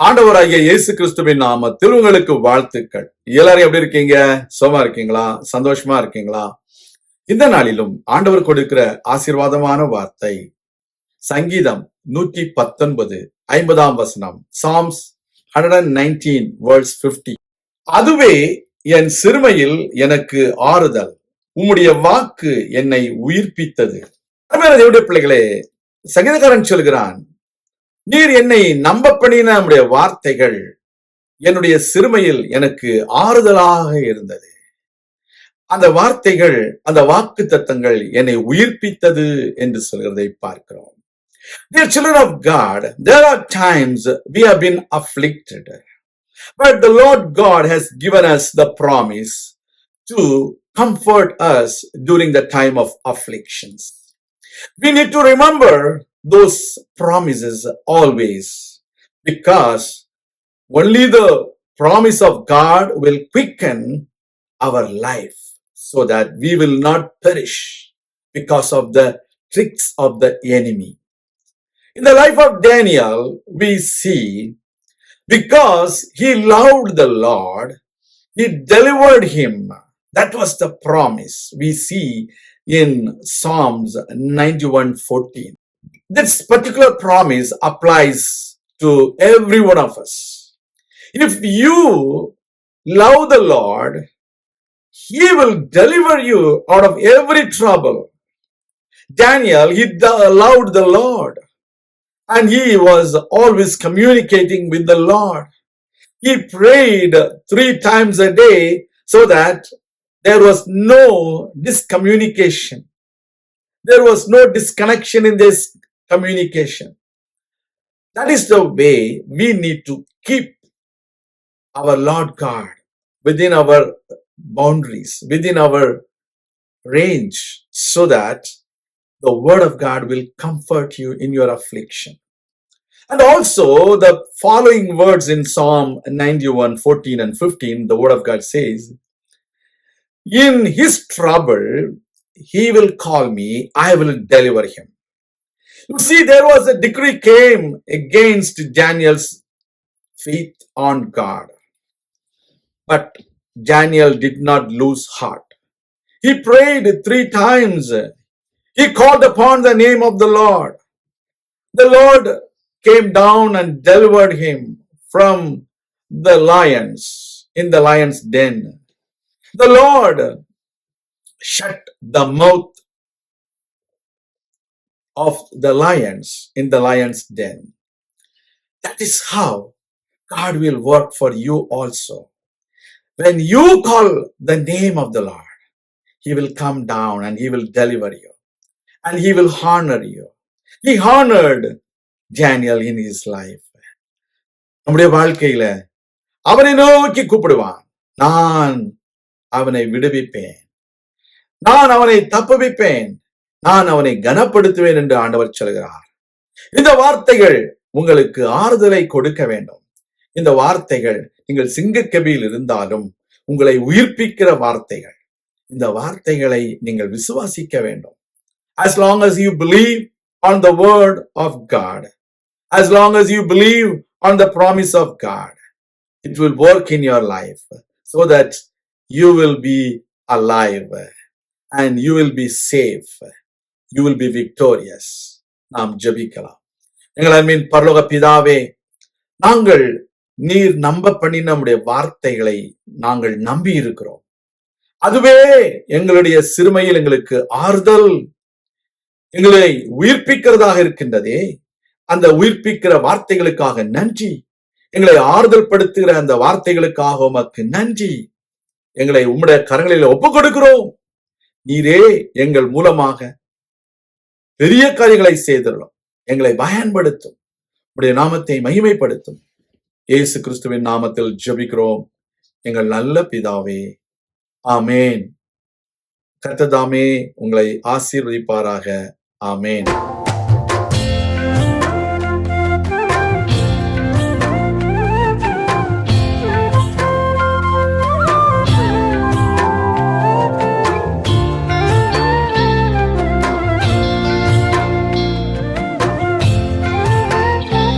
ஆண்டவராகிய இயேசு கிறிஸ்துவின் நாமத்தில் உங்களுக்கு வாழ்த்துக்கள். எல்லாரும் எப்படி இருக்கீங்க? சுகமா இருக்கீங்களா? சந்தோஷமா இருக்கீங்களா? இந்த நாளிலும் ஆண்டவர் கொடுக்கிற ஆசீர்வாதமான வார்த்தை சங்கீதம் 119 50ஆம் வசனம். Psalms 119 verse 50. அதுவே என் சிறுமையில் எனக்கு ஆறுதல், உம்முடைய வாக்கு என்னை உயிர்ப்பித்தது. அருமையான தேவனுடைய பிள்ளைகளே, சங்கீதக்காரன் சொல்கிறான், நீர் என்னை நம்ப பண்ணின நம்முடைய வார்த்தைகள் என்னுடைய சிறுமையில் எனக்கு ஆறுதலாக இருந்தது. அந்த வார்த்தைகள், அந்த வாக்கு தத்தங்கள் என்னை உயிர்ப்பித்தது என்று சொல்கிறதை பார்க்கிறோம். Dear children of God, there are times we have been afflicted, but the Lord God has given us the promise to comfort us during the time of afflictions. We need to remember those promises always, because only the promise of God will quicken our life so that we will not perish because of the tricks of the enemy. In the life of Daniel, we see because he loved the Lord, he delivered him. That was the promise we see in Psalms 91:14. This particular promise applies to every one of us. If you love the Lord, He will deliver you out of every trouble. Daniel, he loved the Lord, and he was always communicating with the Lord. He prayed 3 times a day so that there was no discommunication. There was no disconnection in this communication. That is the way we need to keep our Lord God within our boundaries, within our range, so that the word of God will comfort you in your affliction. And also the following words in Psalm 91:14 and 15, the word of God says, in his trouble, he will call me, I will deliver him. You see, there was a decree came against Daniel's faith on God. But Daniel did not lose heart. He prayed 3 times. He called upon the name of the Lord. The Lord came down and delivered him from the lions in the lion's den. The Lord shut the mouth of the lions in the lion's den. That is how God will work for you also. When you call the name of the Lord, he will come down and he will deliver you, and he will honor you. He honored Daniel in his life. நம்முடைய வாழ்க்கையில அவனை நோக்கி கூப்பிடுவான், நான் அவனை விடுவிப்பேன், நான் அவனை தப்புவிப்பேன், நான் அவனை கனப்படுத்துவேன் என்று ஆண்டவர் சொல்கிறார். இந்த வார்த்தைகள் உங்களுக்கு ஆறுதலை கொடுக்க வேண்டும். இந்த வார்த்தைகள் நீங்கள் சிங்கக்கபியில் இருந்தாலும் உங்களை உயிர்ப்பிக்கிற வார்த்தைகள். இந்த வார்த்தைகளை நீங்கள் விசுவாசிக்க வேண்டும். As long as you believe on the word of God, as long as you believe on the promise of God, it will work in your life so that you will be alive and you will be safe. You will be victorious. நாம் ஜெபிக்கலாம். எங்கள் அன்பின் பரலோக பிதாவே, நாங்கள் நீர் நம்ப பண்ணின நம்முடைய வார்த்தைகளை நாங்கள் நம்பி இருக்கிறோம். அதுவே எங்களுடைய சிறுமையில் எங்களுக்கு ஆறுதல், எங்களை உயிர்ப்பிக்கிறதாக இருக்கின்றதே. அந்த உயிர்ப்பிக்கிற வார்த்தைகளுக்காக நன்றி. எங்களை ஆறுதல் படுத்துகிற அந்த வார்த்தைகளுக்காக உமக்கு நன்றி. எங்களை உம்முடைய கரங்களில் ஒப்புக் கொடுக்கிறோம். நீரே எங்கள் மூலமாக பெரிய காரியங்களை செய்துள்ளோம். எங்களை பயன்படுத்தும். உம்முடைய நாமத்தை மகிமைப்படுத்தும். இயேசு கிறிஸ்துவின் நாமத்தில் ஜெபிக்கிறோம் எங்கள் நல்ல பிதாவே, ஆமேன். கர்த்தர் தாமே உங்களை ஆசீர்வதிப்பாராக. ஆமேன்.